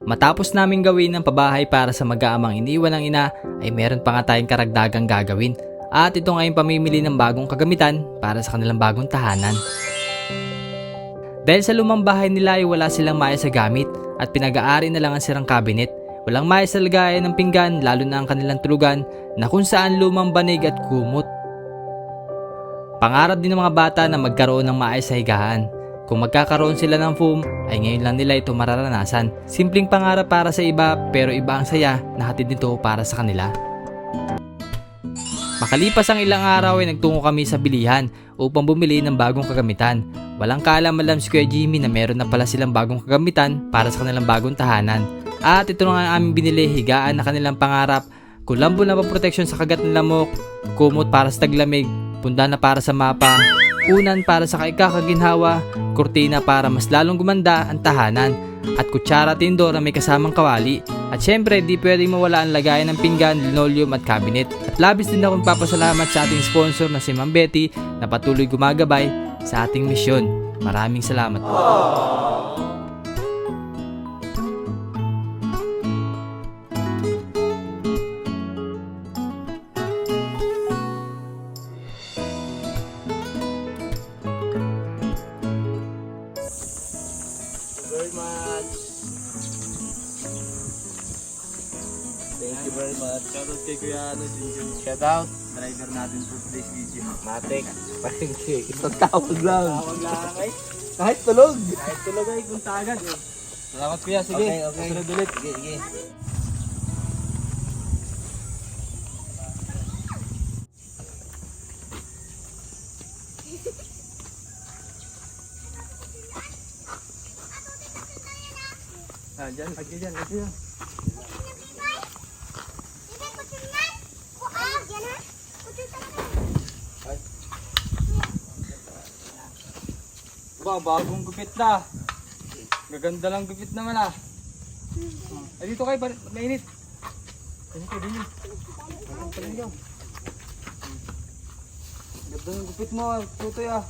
Matapos namin gawin ng pabahay para sa mag-aamang iniwan ng ina ay meron pa nga tayong karagdagang gagawin at ito nga yung pamimili ng bagong kagamitan para sa kanilang bagong tahanan. Dahil sa lumang bahay nila ay wala silang maayos sa gamit at pinag-aari na lang ang sirang cabinet. Walang maayos na lagayan ng pinggan lalo na ang kanilang tulugan na kung saan lumang banig at kumot. Pangarap din ng mga bata na magkaroon ng maayos sa higaan. Kung magkakaroon sila ng foam ay ngayon lang nila ito mararanasan. Simpleng pangarap para sa iba pero iba ang saya na hatid nito para sa kanila. Makalipas ang ilang araw ay nagtungo kami sa bilihan upang bumili ng bagong kagamitan. Walang kaalam-alam si Kuya Jimmy na meron na pala silang bagong kagamitan para sa kanilang bagong tahanan. At ito na nga ang aming binili, higaan na kanilang pangarap, kulambo na protection sa kagat ng lamok, kumot para sa taglamig, punda na para sa mapa, unan para sa kaikakaginhawa, kurtina para mas lalong gumanda ang tahanan, at kutsara tindor na may kasamang kawali. At syempre, di pwedeng mawala ang lagayan ng pinggan, linoleum at cabinet. At labis din akong papasalamat sa ating sponsor na si Ma'am Betty na patuloy gumagabay sa ating misyon. Maraming salamat po. Very much. Thank you very much. Shoutout kay Kuya Junjun. Shout out. Driver natin for today's video. Matik. Palengke. Isang tawag lang. Tawag lang ay. Kahit tulog. Kahit tulog ay punta agad. Salamat Kuya, sige. Okay. Susunod ulit. Sige. Dyan, lagi dyan. Ba, bagong gupit na. Gaganda lang gupit naman ah. Ay dito kayo, mainit. Din. Ganda ng gupit mo, tutoy ah.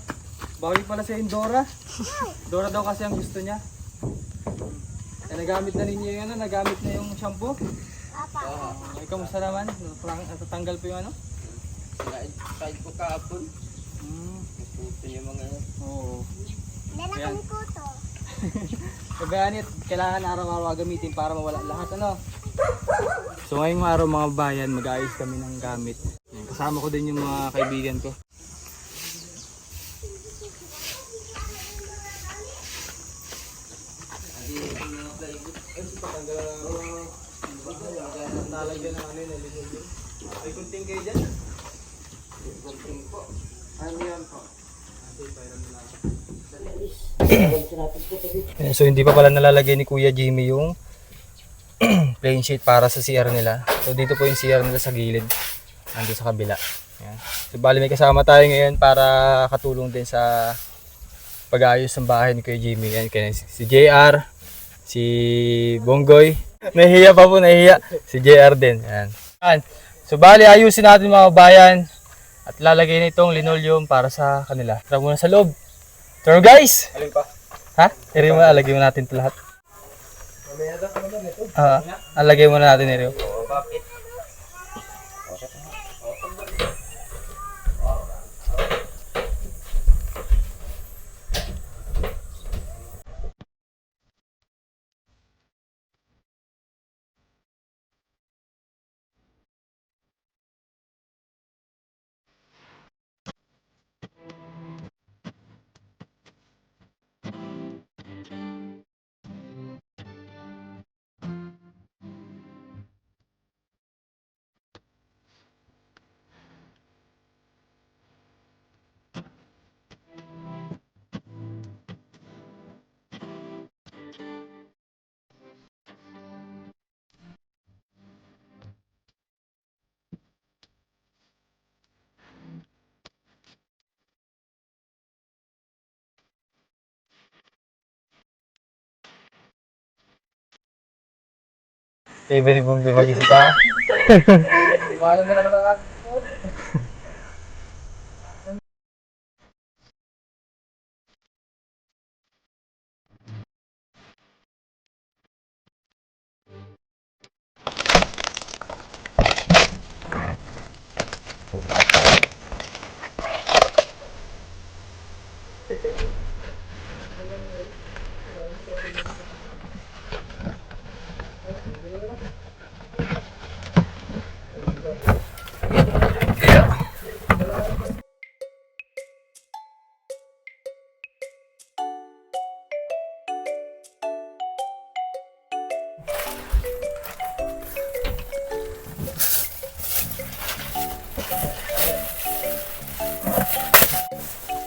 Bagay pala sa Dora. Dora daw kasi ang gusto niya. Ay, nagamit na ninyo yung nagamit na yung shampoo. Ay, kamusta naman? Natatanggal po yung ano? Kahit ko kahapon. Puto yung mga... Oo. Lalakang ko to. Kabayanit, kailangan araw-araw gamitin para mawala lahat, ano? So ngayong araw mga bayan, mag-ayos kami ng gamit. Ayan, kasama ko din yung mga kaibigan ko. Nalagyan ng ano yun, linulog. Ay, kunting kayo dyan? Kunting po. Ano yan po? So hindi pa pala nalalagay ni Kuya Jimmy yung plain sheet para sa CR nila. So dito po yung CR nila sa gilid. Nandito sa kabila. Ayan. So bali may kasama tayo ngayon para katulong din sa pag-aayos ng bahay ni Kuya Jimmy. Ayan, kaya si JR, si Bonggoy. Nahihiya pa po, nahihiya. Si JR din. Ayan. Ayan. So bali ayusin natin mga bayan at lalagay na itong linoleum para sa kanila. Tara muna sa loob. Tara guys! Alin pa? Ha? Alagay mo natin ito lahat. Alagay mo na natin ito. Bakit? Favorite mong mag-isip pa? Iwanan na naman ang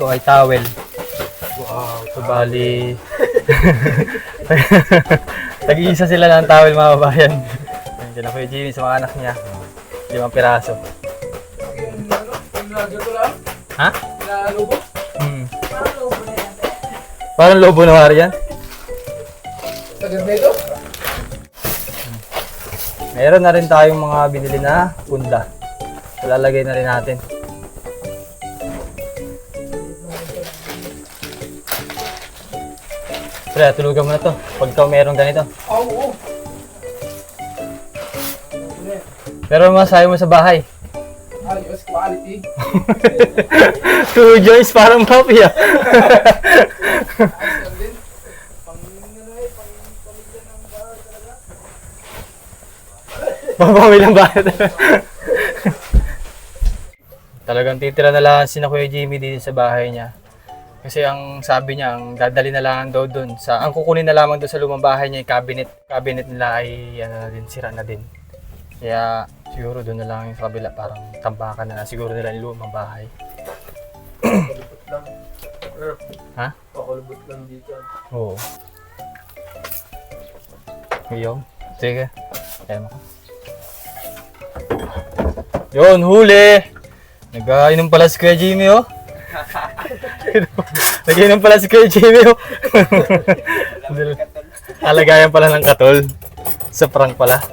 po ay towel. Wow, so bali. Tag-iisa sila ng towel mga babayan. Diyan na Kuya Jimmy sa mga anak niya. 5 piraso. Ha? Parang lobo na wari yan. Sagad na ito? Meron na rin tayong mga binili na punda. So, lalagay na rin natin. Pre, tulugan mo na to. Pagka meron ganito. Oo. Pero masahe mo sa bahay. Ayos, quality. 2 joints parang mafia. Ayos na din. Pamilya ng bahay talaga. Pamamilang bahay talaga. Talagang titira na lang si na Kuya Jimmy dito sa bahay niya. Kasi ang sabi niya, ang dadali na lang daw doon. Ang kukunin na lamang doon sa lumang bahay niya, yung cabinet nila ay ano na din, sira na din. Kaya siguro doon na lang yung sa kabila, parang tambakan na siguro nila yung lumang bahay. Ha? Pakulubot lang dito. Oo. Ngayon. Sige. Ayan ako. Yun, huli! Nag-inom pala si Kuya Jimmy, oh. Nag-inom pala si Kuya Jimmy, oh. Alagayan pala ng katol. Sa prank pala.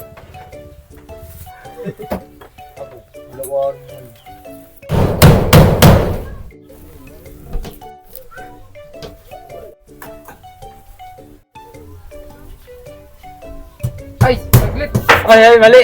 Ay, saglit. Ay, mali.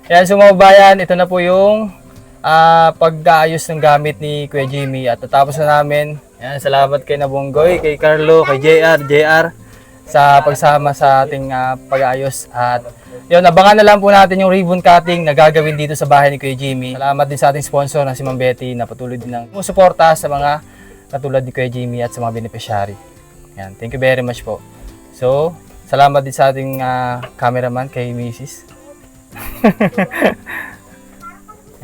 Yan, so mga bayan, ito na po yung pag-aayos ng gamit ni Kuya Jimmy. At natapos na namin. Yan, salamat kay Nabonggoy, kay Carlo, kay JR sa pagsama sa ating pag-aayos. At yun, abangan na lang po natin yung ribbon cutting na gagawin dito sa bahay ni Kuya Jimmy. Salamat din sa ating sponsor na si Ma'am Betty na patuloy din ng suporta sa mga katulad ni Kuya Jimmy at sa mga beneficiary. Yan, thank you very much po. So, salamat din sa ating cameraman kay Mrs.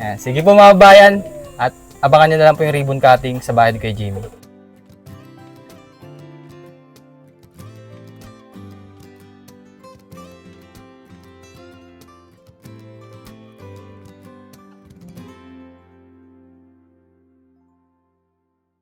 Yan, sige po mga bayan at abangan nyo na lang po yung ribbon cutting sa bahay ni Kuya Jimmy.